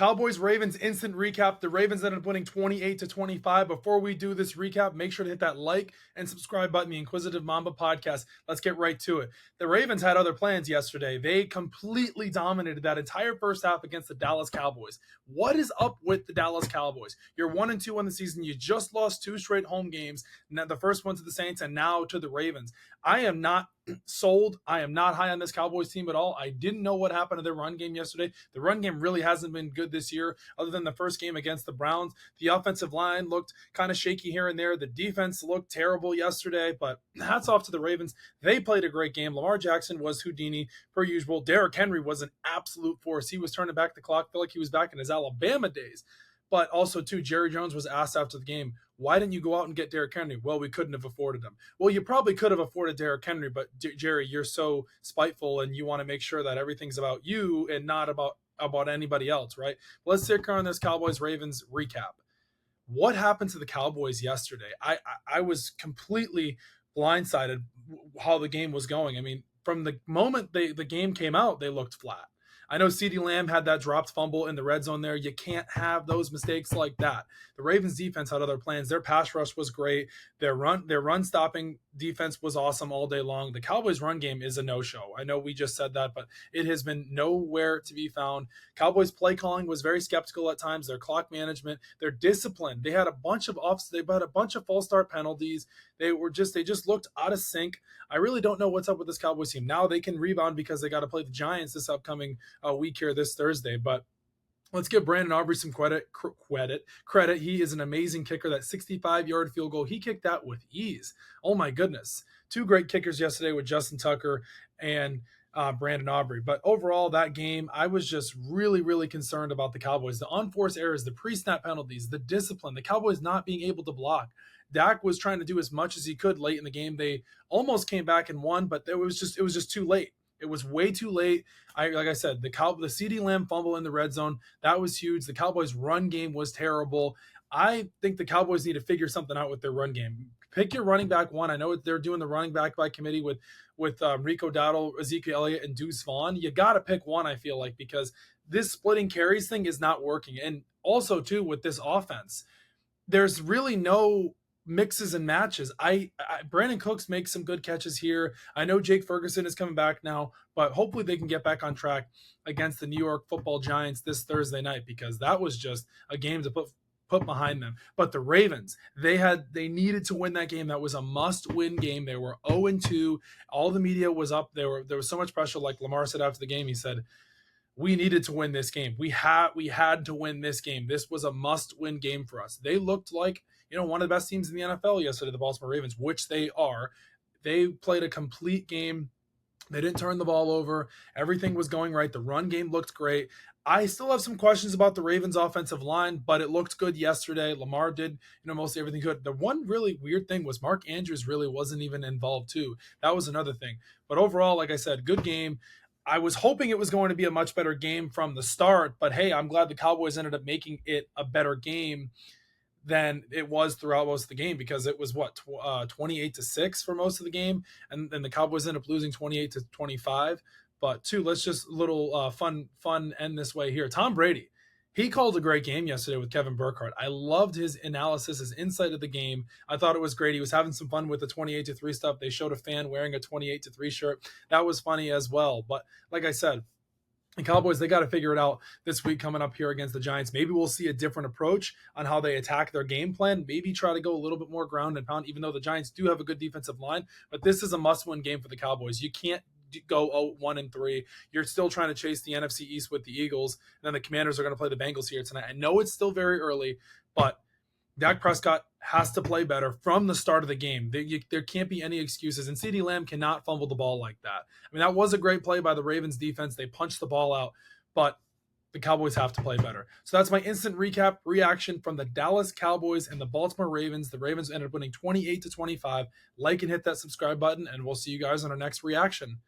Cowboys Ravens instant recap. The Ravens ended up winning 28-25. Before we do this recap, make sure to hit that like and subscribe button, the Inquisitive Mamba podcast. Let's get right to it. The Ravens had other plans yesterday. They completely dominated that entire first half against the Dallas Cowboys. What is up with the Dallas Cowboys? You're 1-2 on the season. You just lost 2 straight home games. The first one to the Saints and now to the Ravens. I am not sold. I am not high on this Cowboys team at all. I didn't know what happened to their run game yesterday. The run game really hasn't been good this year, other than the first game against the Browns. The offensive line looked kind of shaky here and there. The defense looked terrible yesterday, but hats off to the Ravens. They played a great game. Lamar Jackson was Houdini per usual. Derrick Henry was an absolute force. He was turning back the clock. I feel like he was back in his Alabama days. But also, too, Jerry Jones was asked after the game, why didn't you go out and get Derrick Henry? Well, we couldn't have afforded him. Well, you probably could have afforded Derrick Henry, but Jerry, you're so spiteful and you want to make sure that everything's about you and not about anybody else, right? Let's sit here on this Cowboys-Ravens recap. What happened to the Cowboys yesterday? I was completely blindsided how the game was going. I mean, from the moment the game came out, they looked flat. I know CeeDee Lamb had that dropped fumble in the red zone there. You can't have those mistakes like that. The Ravens defense had other plans. Their pass rush was great. Their run stopping defense was awesome all day long. The Cowboys run game is a no-show. I know we just said that, but it has been nowhere to be found. Cowboys play calling was very skeptical at times. Their clock management, their discipline. They had a bunch of they had a bunch of false start penalties. They just looked out of sync. I really don't know what's up with this Cowboys team. Now they can rebound because they got to play the Giants this upcoming week here this Thursday, but let's give Brandon Aubrey some credit. He is an amazing kicker. That 65-yard field goal, he kicked that with ease. Oh my goodness. 2 great kickers yesterday with Justin Tucker and Brandon Aubrey. But overall, that game, I was just really, really concerned about the Cowboys. The unforced errors, the pre-snap penalties, the discipline, the Cowboys not being able to block. Dak was trying to do as much as he could late in the game. They almost came back and won, but it was just too late. It was way too late. Like I said, the CeeDee Lamb fumble in the red zone, that was huge. The Cowboys' run game was terrible. I think the Cowboys need to figure something out with their run game. Pick your running back one. I know they're doing the running back by committee with Rico Dowdle, Ezekiel Elliott, and Deuce Vaughn. You got to pick one, I feel like, because this splitting carries thing is not working. And also, too, with this offense, there's really no mixes and matches. Brandon Cooks makes some good catches here. I know Jake Ferguson is coming back now, but hopefully they can get back on track against the New York Football Giants this Thursday night, because that was just a game to put behind them. But the Ravens, they needed to win that game. That was a must-win game. They were 0-2. All the media was up. There was so much pressure. Like Lamar said after the game, he said, we needed to win this game. We had to win this game. This was a must-win game for us. They looked like, one of the best teams in the NFL yesterday, the Baltimore Ravens, which they are. They played a complete game. They didn't turn the ball over. Everything was going right. The run game looked great. I still have some questions about the Ravens offensive line, but it looked good yesterday. Lamar did, mostly everything good. The one really weird thing was Mark Andrews really wasn't even involved too. That was another thing. But overall, like I said, good game. I was hoping it was going to be a much better game from the start, but hey, I'm glad the Cowboys ended up making it a better game than it was throughout most of the game, because it was 28-6 for most of the game, and then the Cowboys ended up losing 28-25. But let's just little fun end this way here. Tom Brady, he called a great game yesterday with Kevin Burkhardt. I loved his analysis, his insight of the game. I thought it was great. He was having some fun with the 28-3 stuff. They showed a fan wearing a 28-3 shirt. That was funny as well. But like I said, the Cowboys, they got to figure it out this week coming up here against the Giants. Maybe we'll see a different approach on how they attack their game plan. Maybe try to go a little bit more ground and pound, even though the Giants do have a good defensive line. But this is a must-win game for the Cowboys. You can't go 1-3. You're still trying to chase the NFC East with the Eagles, and then the Commanders are going to play the Bengals here tonight. I know it's still very early, but Dak Prescott has to play better from the start of the game. There can't be any excuses, and CeeDee Lamb cannot fumble the ball like that. I mean, that was a great play by the Ravens defense. They punched the ball out, but the Cowboys have to play better. So that's my instant recap reaction from the Dallas Cowboys and the Baltimore Ravens. The Ravens ended up winning 28-25. Like and hit that subscribe button, and we'll see you guys on our next reaction.